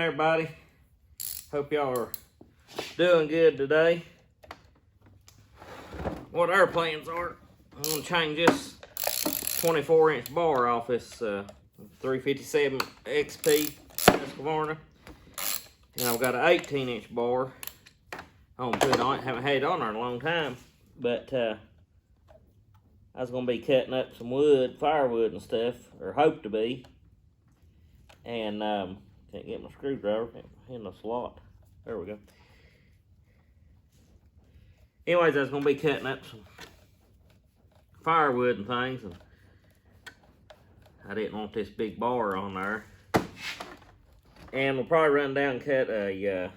morning, everybody. Hope y'all are doing good today. What our plans are, I'm going to change this 24-inch bar off this 357 XP Husqvarna. And I've got an 18-inch bar I'm going to put on it. Haven't had it on there in a long time. But I was going to be cutting up some wood, firewood and stuff, or hope to be. And can't get my screwdriver in the slot. There we go. Anyways, I was going to be cutting up some firewood and things, and I didn't want this big bar on there. And we'll probably run down and cut a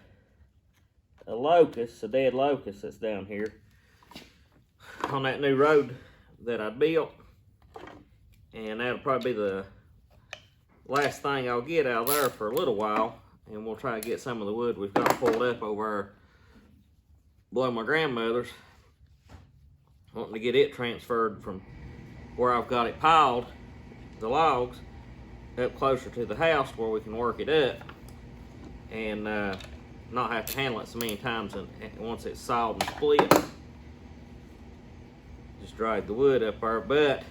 locust, a dead locust that's down here on that new road that I built. And that'll probably be the last thing I'll get out of there for a little while. And we'll try to get some of the wood we've got pulled up over below my grandmother's. Wanting to get it transferred from where I've got it piled, the logs, up closer to the house where we can work it up and not have to handle it so many times. And once it's sawed and split, just drag the wood up there. But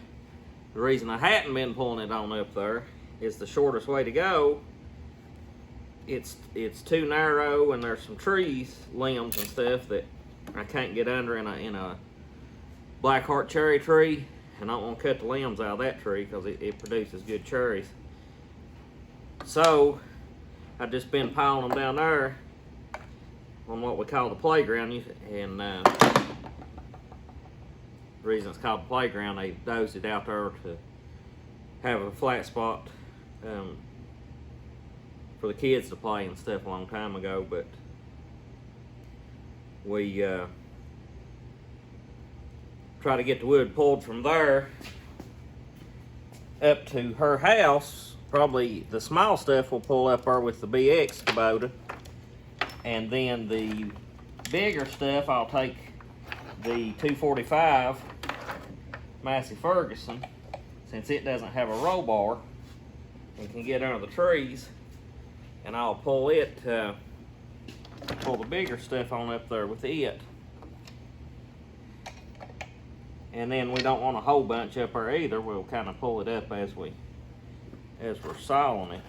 the reason I hadn't been pulling it on up there is the shortest way to go. It's too narrow, and there's some trees, limbs and stuff that I can't get under in a blackheart cherry tree, and I don't want to cut the limbs out of that tree because it produces good cherries. So I've just been piling them down there on what we call the playground, and the reason it's called the playground, they dozed it out there to have a flat spot for the kids to play and stuff a long time ago. But we try to get the wood pulled from there up to her house. Probably the small stuff we'll pull up there with the BX Kubota, and then the bigger stuff I'll take the 245 Massey Ferguson, since it doesn't have a roll bar and can get under the trees, and I'll pull it, pull the bigger stuff on up there with it. And then we don't want a whole bunch up there either. We'll kind of pull it up as we're sawing it.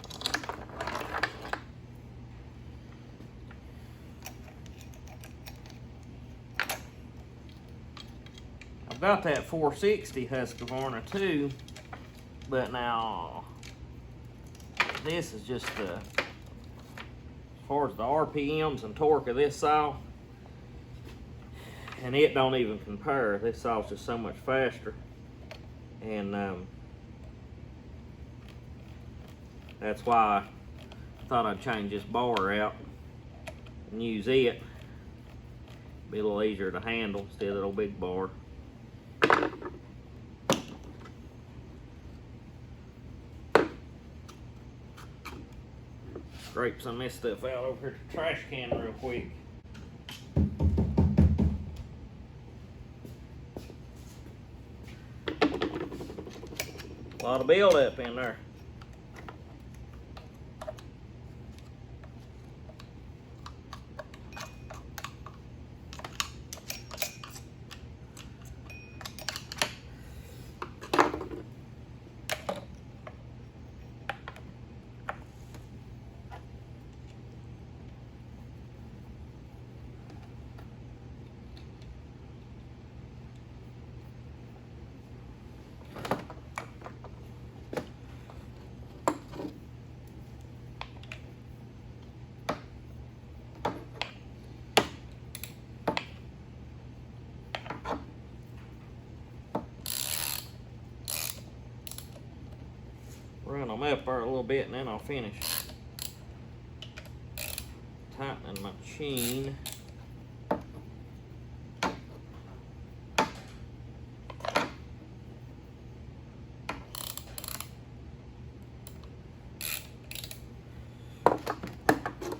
I've got that 460 Husqvarna too, but now this is just as far as the RPMs and torque of this saw, and it don't even compare. This saw's just so much faster, and that's why I thought I'd change this bar out and use it. Be a little easier to handle instead of that old big bar. Scrape some of this stuff out over here to the trash can real quick. A lot of build up in there. Run them up there a little bit, and then I'll finish tightening my machine.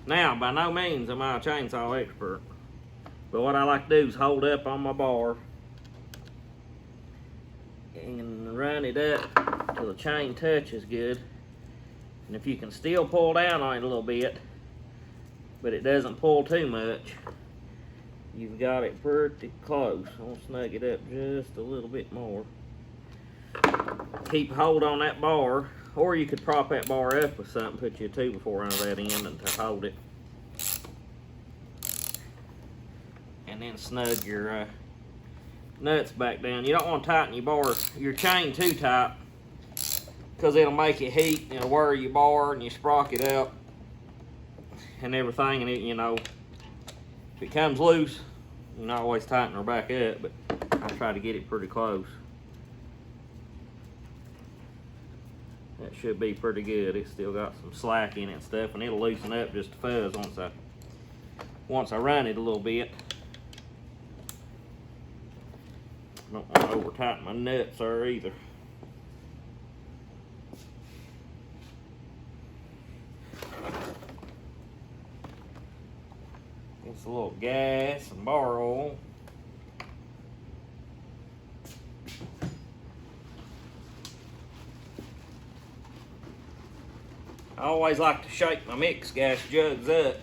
Now, by no means am I a chainsaw expert, but what I like to do is hold up on my bar and run it up till the chain touches good. And if you can still pull down on it a little bit, but it doesn't pull too much. You've got it pretty close. I'll snug it up just a little bit more. Keep hold on that bar, or you could prop that bar up with something, put your 2x4 under that end and to hold it. And then snug your nuts back down. You don't want to tighten your chain too tight, because it'll make it heat and it'll wear your bar and your sprocket out and everything. And it, you know, if it comes loose, you not always tighten her back up, but I try to get it pretty close. That should be pretty good. It's still got some slack in it and stuff, and it'll loosen up just a fuzz once I run it a little bit. I don't want to over tighten my nuts there either. It's a little gas and bar oil. I always like to shake my mix gas jugs up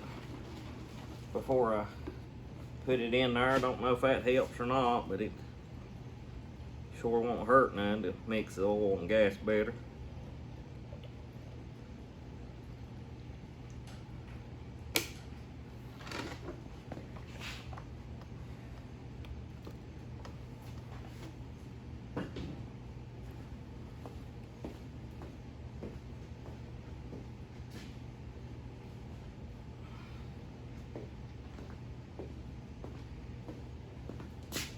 before I put it in there. I don't know if that helps or not, but it sure won't hurt none to mix the oil and gas better.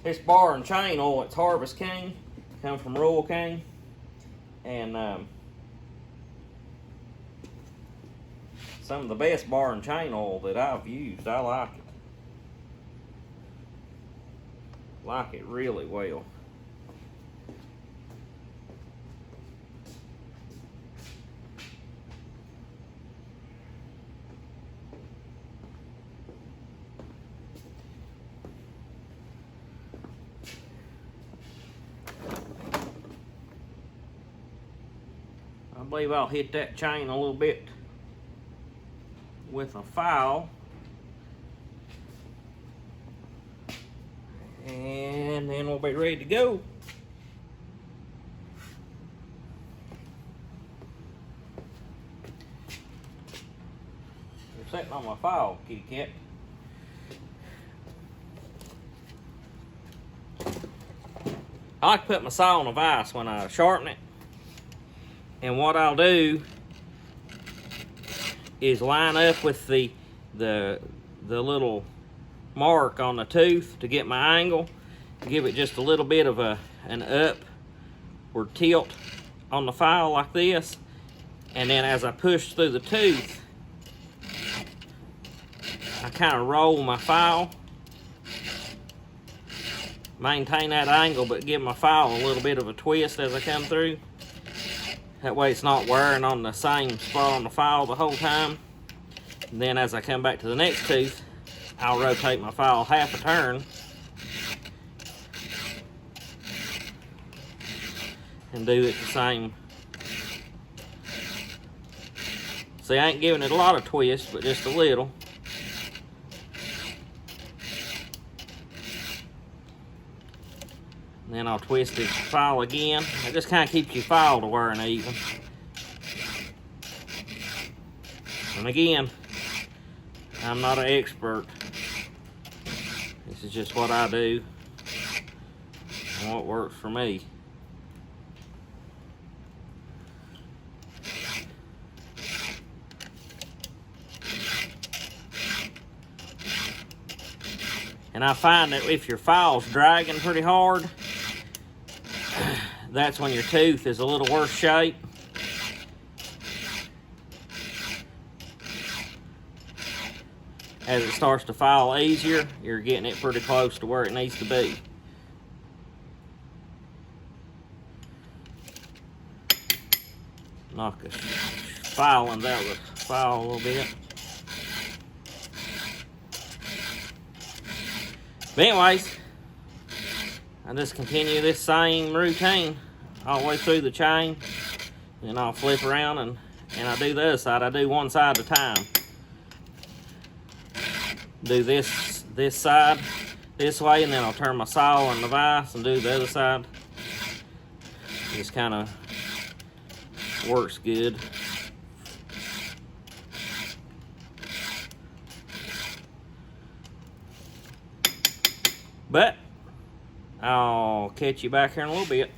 This bar and chain oil, it's Harvest King, comes from Royal King, and some of the best bar and chain oil that I've used. I like it. Like it really well. I believe I'll hit that chain a little bit with a file, and then we'll be ready to go. I'm sitting on my file, kitty cat. I like to put my saw on a vise when I sharpen it. And what I'll do is line up with the little mark on the tooth to get my angle. Give it just a little bit of an upward tilt on the file like this. And then as I push through the tooth, I kind of roll my file. Maintain that angle, but give my file a little bit of a twist as I come through. That way it's not wearing on the same spot on the file the whole time. And then as I come back to the next tooth, I'll rotate my file half a turn and do it the same. See, I ain't giving it a lot of twist, but just a little. And then I'll twist the file again. It just kind of keeps your file to wearing even. And again, I'm not an expert. This is just what I do and what works for me. And I find that if your file's dragging pretty hard, that's when your tooth is a little worse shape. As it starts to file easier, you're getting it pretty close to where it needs to be. Knock the filings out of the file a little bit. But anyways, I just continue this same routine all the way through the chain. Then I'll flip around and I do the other side. I do one side at a time. do this side this way, and then I'll turn my saw on the vise and do the other side. Just kind of works good. But I'll catch you back here in a little bit.